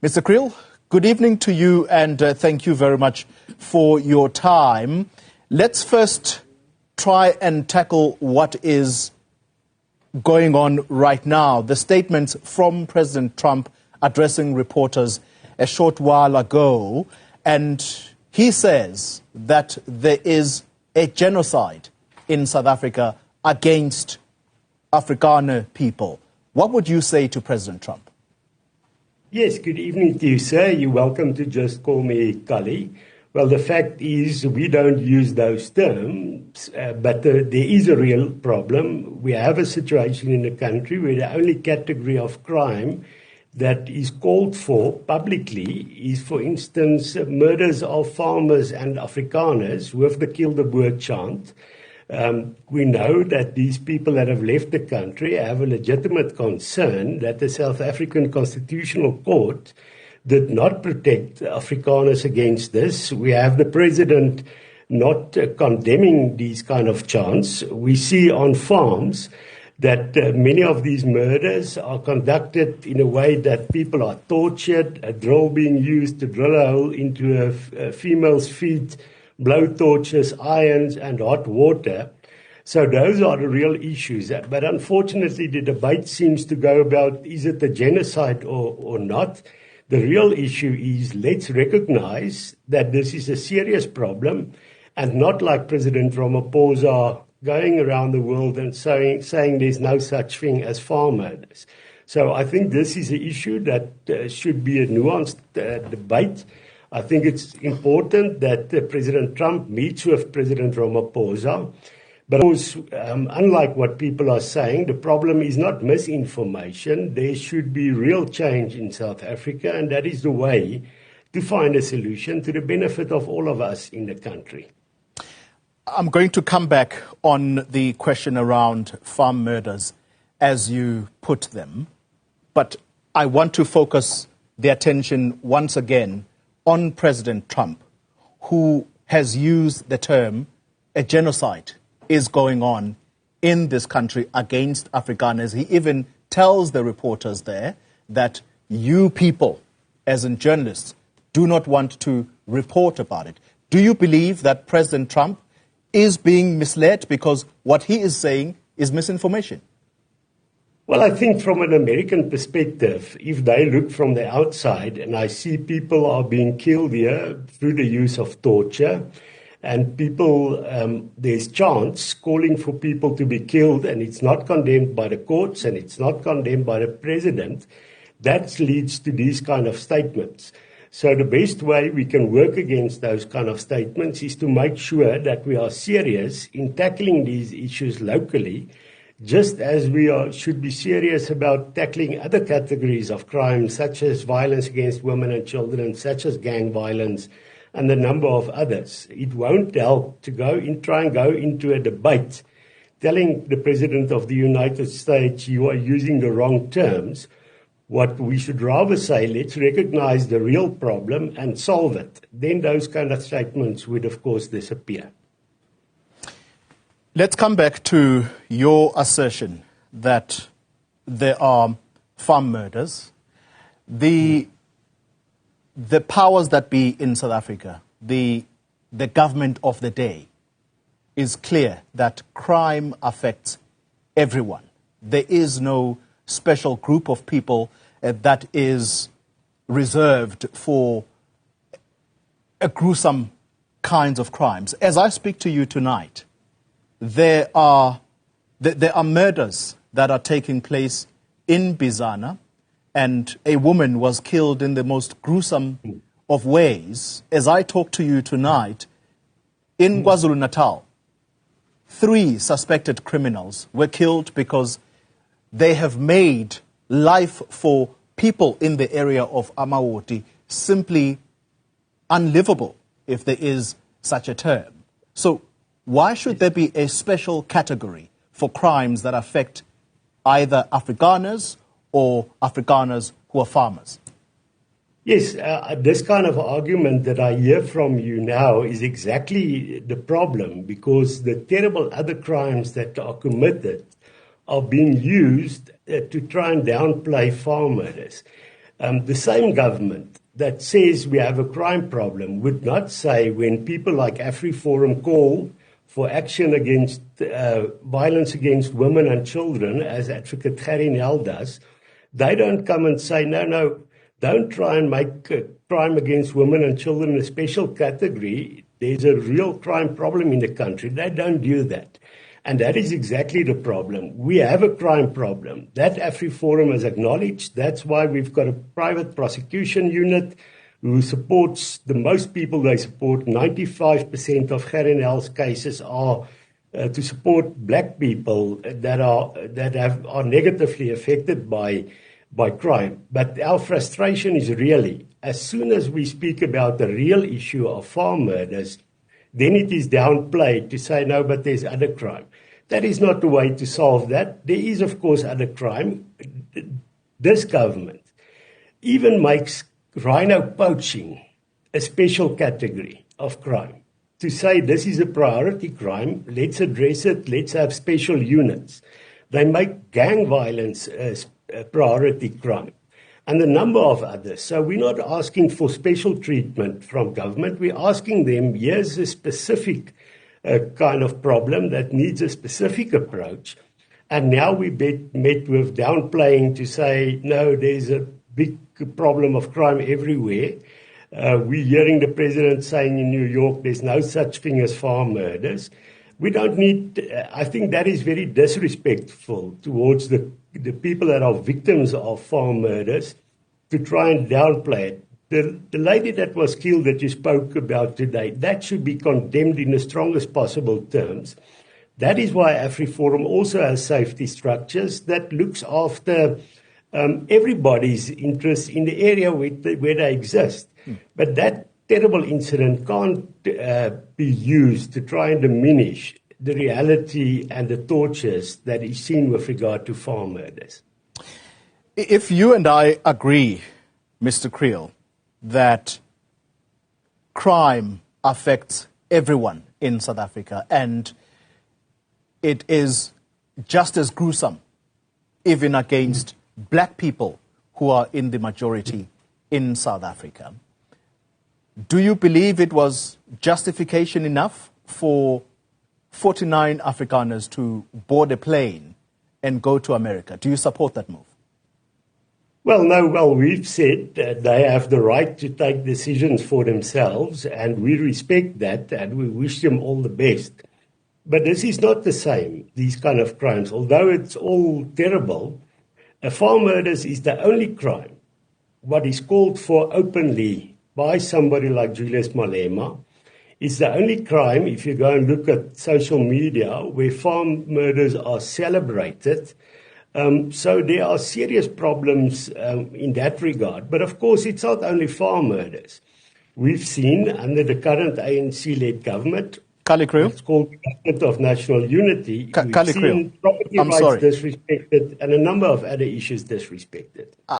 Mr. Kriel, good evening to you, and thank you very much for your time. Let's first try and tackle what is going on right now. The statements from President Trump addressing reporters a short while ago, and he says that there is a genocide in South Africa against Afrikaner people. What would you say to President Trump? Yes, good evening to you, sir. You're welcome to just call me Kali. Well, the fact is we don't use those terms, but there is a real problem. We have a situation in the country where the only category of crime that is called for publicly is, for instance, murders of farmers and Afrikaners who have the kill the boer chant. We know that these people that have left the country have a legitimate concern that the South African Constitutional Court did not protect Afrikaners against this. We have the president not condemning these kind of chants. We see on farms that many of these murders are conducted in a way that people are tortured, a drill being used to drill a hole into a female's feet, blow torches, irons, and hot water. So those are the real issues. But unfortunately, the debate seems to go about, is it a genocide or not? The real issue is, let's recognize that this is a serious problem, and not like President Ramaphosa going around the world and saying there's no such thing as farm murders. So I think this is an issue that should be a nuanced debate. I think it's important that President Trump meets with President Ramaphosa. But of course, unlike what people are saying, the problem is not misinformation. There should be real change in South Africa, and that is the way to find a solution to the benefit of all of us in the country. I'm going to come back on the question around farm murders as you put them, but I want to focus the attention once again on President Trump, who has used the term a genocide is going on in this country against Afrikaners. He even tells the reporters there that you people, as in journalists, do not want to report about it. Do you believe that President Trump is being misled because what he is saying is misinformation? Well, I think from an American perspective, if they look from the outside and I see people are being killed here through the use of torture, and people, there's chants calling for people to be killed, and it's not condemned by the courts and it's not condemned by the president, that leads to these kind of statements. So the best way we can work against those kind of statements is to make sure that we are serious in tackling these issues locally, just as we should be serious about tackling other categories of crime, such as violence against women and children, such as gang violence, and a number of others. It won't help to try and go into a debate telling the President of the United States you are using the wrong terms. What we should rather say, let's recognize the real problem and solve it. Then those kind of statements would, of course, disappear. Let's come back to your assertion that there are farm murders. The powers that be in South Africa, the government of the day, is clear that crime affects everyone. There is no special group of people that is reserved for a gruesome kinds of crimes. As I speak to you tonight, there are murders that are taking place in Bizana, and a woman was killed in the most gruesome of ways. As I talk to you tonight, in KwaZulu-Natal, 3 suspected criminals were killed because they have made life for people in the area of Amawoti simply unlivable, if there is such a term. So why should there be a special category for crimes that affect either Afrikaners or Afrikaners who are farmers? Yes, this kind of argument that I hear from you now is exactly the problem, because the terrible other crimes that are committed are being used to try and downplay farm murders. The same government that says we have a crime problem would not say when people like Afriforum call for action against violence against women and children, as Advocate Gerry Nel does, they don't come and say, no, don't try and make crime against women and children a special category. There's a real crime problem in the country. They don't do that. And that is exactly the problem. We have a crime problem. That Afriforum has acknowledged. That's why we've got a private prosecution unit who supports the most people they support. 95% of Gerry Nel's cases are to support black people that are negatively affected by crime. But our frustration is really, as soon as we speak about the real issue of farm murders, then it is downplayed to say, no, but there's other crime. That is not the way to solve that. There is, of course, other crime. This government even makes rhino poaching a special category of crime. To say this is a priority crime, let's address it, let's have special units. They make gang violence a priority crime, and a number of others. So we're not asking for special treatment from government. We're asking them, here's a specific kind of problem that needs a specific approach. And now we met with downplaying to say, no, there's a big problem of crime everywhere. We're hearing the president saying in New York there's no such thing as farm murders. We don't need, I think that is very disrespectful towards the people that are victims of farm murders to try and downplay it. The lady that was killed that you spoke about today, that should be condemned in the strongest possible terms. That is why Afriforum also has safety structures that looks after everybody's interests in the area where they exist. But that terrible incident can't be used to try and diminish the reality and the tortures that is seen with regard to farm murders. If you and I agree, Mr. Kriel, that crime affects everyone in South Africa and it is just as gruesome even against black people who are in the majority in South Africa, do you believe it was justification enough for 49 Afrikaners to board a plane and go to America? Do you support that move? Well, no. Well, we've said that they have the right to take decisions for themselves, and we respect that, and we wish them all the best. But this is not the same, these kind of crimes. Although it's all terrible, farm murders is the only crime what is called for openly by somebody like Julius Malema. It's the only crime, if you go and look at social media, where farm murders are celebrated. So there are serious problems in that regard. But of course, it's not only farm murders. We've seen under the current ANC-led government, it's called the Government of National Unity, we've seen property rights disrespected and a number of other issues disrespected.